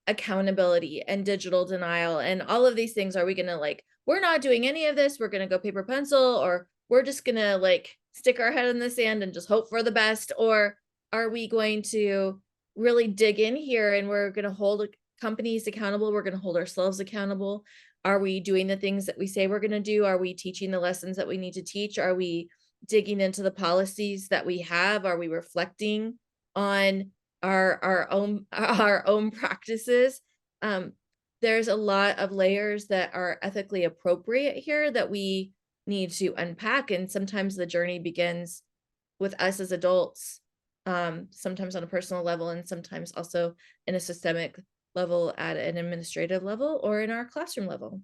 accountability and digital denial and all of these things, are we gonna like, we're not doing any of this, we're gonna go paper pencil, or we're just gonna like stick our head in the sand and just hope for the best? Or are we going to really dig in here and we're gonna hold companies accountable, we're gonna hold ourselves accountable? Are we doing the things that we say we're gonna do? Are we teaching the lessons that we need to teach? Are we digging into the policies that we have? Are we reflecting on our own practices? um there's a lot of layers that are ethically appropriate here that we need to unpack, and sometimes the journey begins with us as adults, sometimes on a personal level and sometimes also in a systemic level at an administrative level or in our classroom level.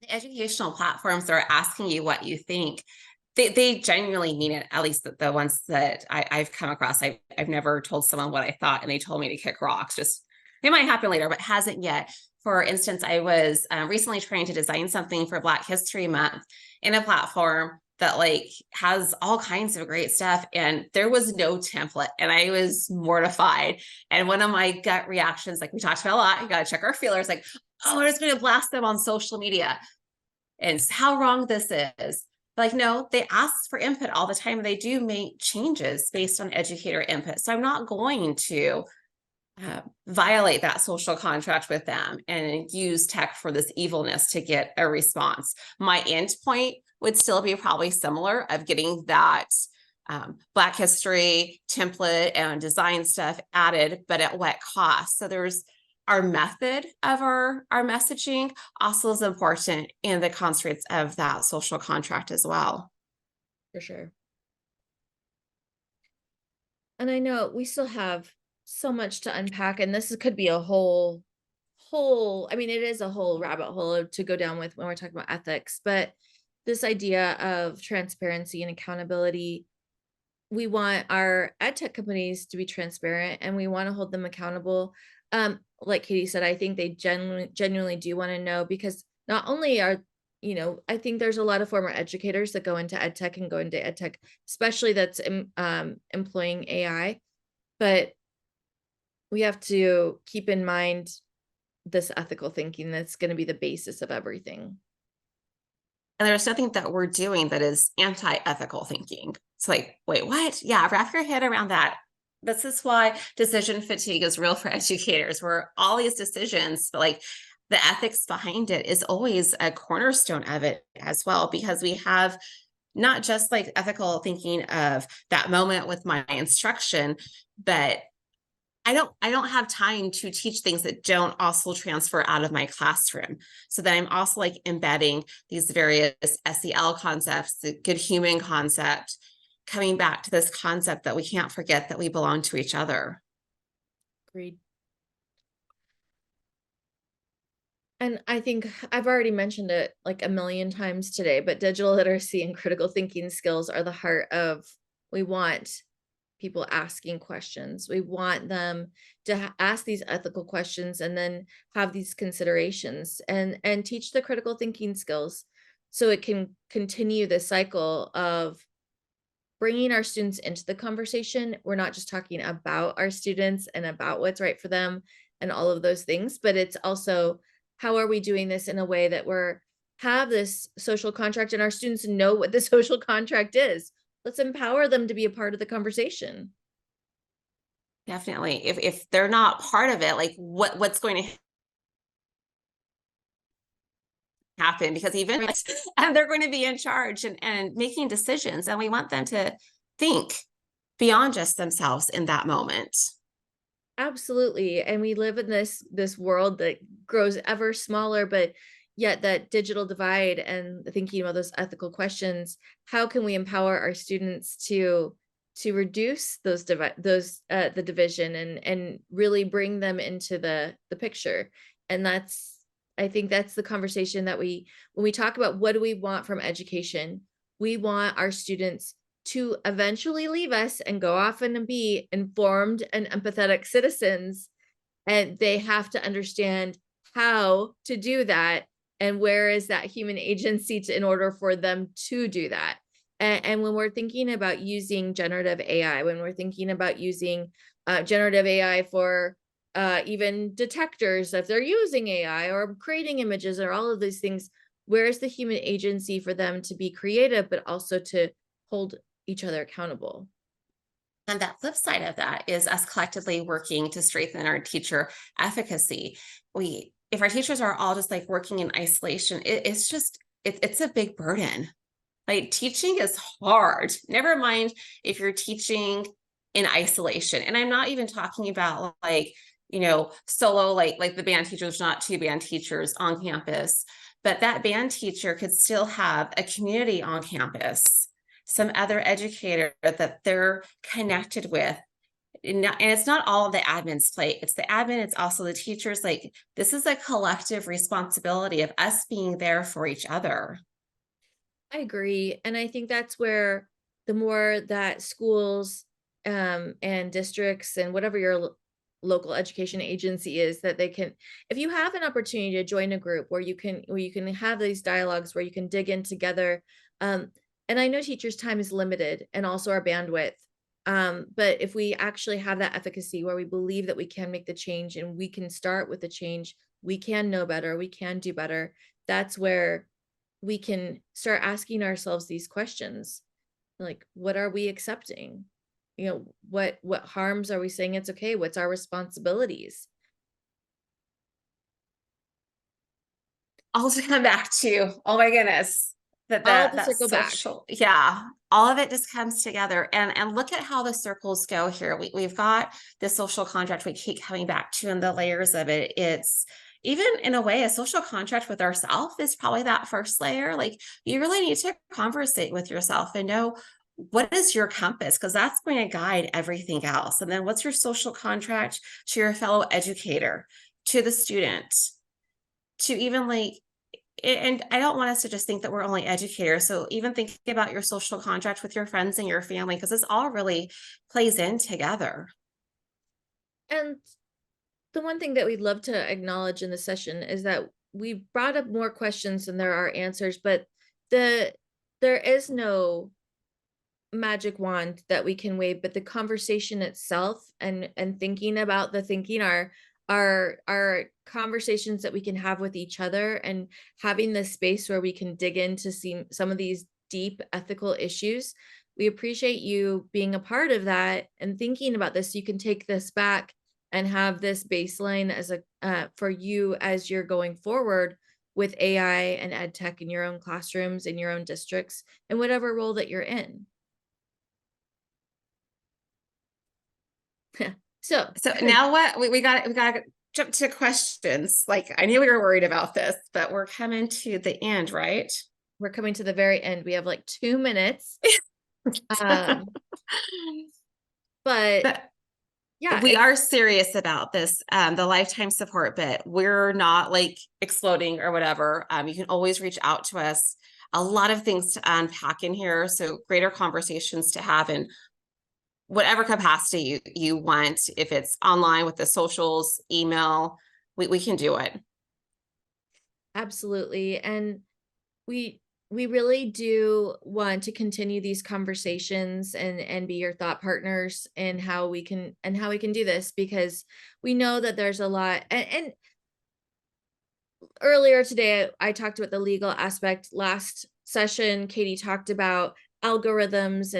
The educational platforms are asking you what you think. They genuinely mean it, at least the ones that I've come across. I've never told someone what I thought and they told me to kick rocks. Just, it might happen later, but hasn't yet. For instance, I was recently trying to design something for Black History Month in a platform that like has all kinds of great stuff, and there was no template, and I was mortified. And one of my gut reactions, like we talked about a lot, you got to check our feelers, like, oh, we're just going to blast them on social media and how wrong this is. Like, no, they ask for input all the time. They do make changes based on educator input. So I'm not going to violate that social contract with them and use tech for this evilness to get a response. My end point would still be probably similar, of getting that Black history template and design stuff added, but at what cost? So there's our method of our messaging also is important in the constraints of that social contract as well. For sure. And I know we still have so much to unpack, and this could be a I mean, it is a whole rabbit hole to go down with when we're talking about ethics, but this idea of transparency and accountability, we want our ed tech companies to be transparent and we want to hold them accountable. Like Katie said, I think they genuinely do want to know, because not only are, I think there's a lot of former educators that go into ed tech and go into ed tech, especially that's employing AI, but we have to keep in mind this ethical thinking that's going to be the basis of everything. And there's nothing that we're doing that is anti-ethical thinking. It's like, wait, what? Yeah, wrap your head around that. This is why decision fatigue is real for educators, where all these decisions, but like the ethics behind it is always a cornerstone of it as well, because we have not just like ethical thinking of that moment with my instruction, but I don't have time to teach things that don't also transfer out of my classroom. So then I'm also like embedding these various SEL concepts, the good human concept, coming back to this concept that we can't forget that we belong to each other. Agreed. And I think I've already mentioned it like a million times today, but digital literacy and critical thinking skills are the heart of, we want people asking questions. We want them to ask these ethical questions and then have these considerations and teach the critical thinking skills, so it can continue the cycle of bringing our students into the conversation. We're not just talking about our students and about what's right for them and all of those things, but it's also, how are we doing this in a way that we're have this social contract and our students know what the social contract is? Let's empower them to be a part of the conversation. Definitely. If they're not part of it, like what's going to happen? Because even and they're going to be in charge and making decisions, and we want them to think beyond just themselves in that moment. Absolutely. And we live in this world that grows ever smaller, but yet that digital divide and thinking about those ethical questions, how can we empower our students to to reduce the division and really bring them into the picture. And I think that's the conversation that when we talk about what do we want from education, we want our students to eventually leave us and go off and be informed and empathetic citizens. And they have to understand how to do that, and where is that human agency in order for them to do that. And when we're thinking about using generative AI, when we're thinking about using generative AI for even detectors, if they're using AI or creating images or all of these things, where is the human agency for them to be creative, but also to hold each other accountable? And that flip side of that is us collectively working to strengthen our teacher efficacy. If our teachers are all just like working in isolation, it's a big burden. Like, teaching is hard. Never mind if you're teaching in isolation. And I'm not even talking about like, solo, like the band teachers, not two band teachers on campus, but that band teacher could still have a community on campus, some other educator that they're connected with. And it's not all the admin's plate. It's the admin, it's also the teachers. Like, this is a collective responsibility of us being there for each other. I agree. And I think that's where the more that schools and districts and whatever your local education agency is, that they can, if you have an opportunity to join a group where you can have these dialogues where you can dig in together. And I know teachers' time is limited and also our bandwidth. But if we actually have that efficacy where we believe that we can make the change and we can start with the change, we can know better, we can do better. That's where we can start asking ourselves these questions. Like, what are we accepting? What harms are we saying it's okay? What's our responsibilities? All to come back to, oh my goodness, All to that circle back. social, yeah, all of it just comes together. And look at how the circles go here. We've got the social contract we keep coming back to, and the layers of it. It's even, in a way, a social contract with ourselves is probably that first layer. Like, you really need to conversate with yourself and know, what is your compass, because that's going to guide everything else. And then what's your social contract to your fellow educator, to the student, to even like, and I don't want us to just think that we're only educators. So even thinking about your social contract with your friends and your family, because this all really plays in together. And the one thing that we'd love to acknowledge in this session is that we brought up more questions than there are answers, but there is no magic wand that we can wave, but the conversation itself and thinking about the thinking are conversations that we can have with each other, and having this space where we can dig into some of these deep ethical issues. We appreciate you being a part of that and thinking about this. You can take this back and have this baseline as for you as you're going forward with AI and ed tech in your own classrooms, in your own districts, and whatever role that you're in. So Now what we got to jump to questions. Like, I knew we were worried about this, but we're coming to the end, right? we're coming to the very end. We have like 2 minutes. But yeah, we are serious about this, the lifetime support bit. We're not like exploding or whatever. You can always reach out to us. A lot of things to unpack in here, so greater conversations to have in whatever capacity you want. If it's online with the socials, email, we can do it. Absolutely. And we really do want to continue these conversations and be your thought partners in how we can do this, because we know that there's a lot. And earlier today I talked about the legal aspect. Last session Katie talked about algorithms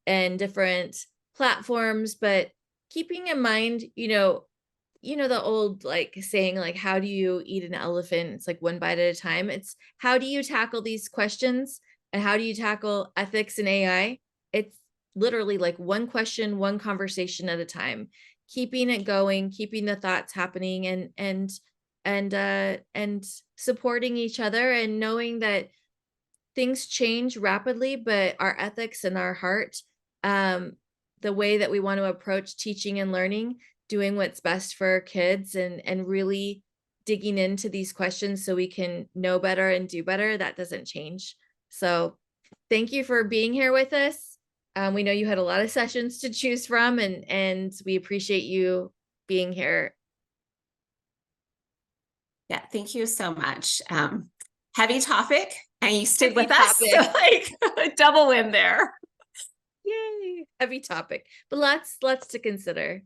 and different platforms, but keeping in mind, the old like saying, like, how do you eat an elephant? It's like one bite at a time. It's how do you tackle these questions, and how do you tackle ethics and AI? It's literally like one question, one conversation at a time, keeping it going, keeping the thoughts happening, and supporting each other, and knowing that things change rapidly, but our ethics and our heart the way that we want to approach teaching and learning, doing what's best for our kids, and really digging into these questions so we can know better and do better, that doesn't change. So thank you for being here with us. We know you had a lot of sessions to choose from, and we appreciate you being here. Yeah, thank you so much. Heavy topic, and you stood Heavy with us. topic. So like double win there. Yay, heavy topic, but lots to consider.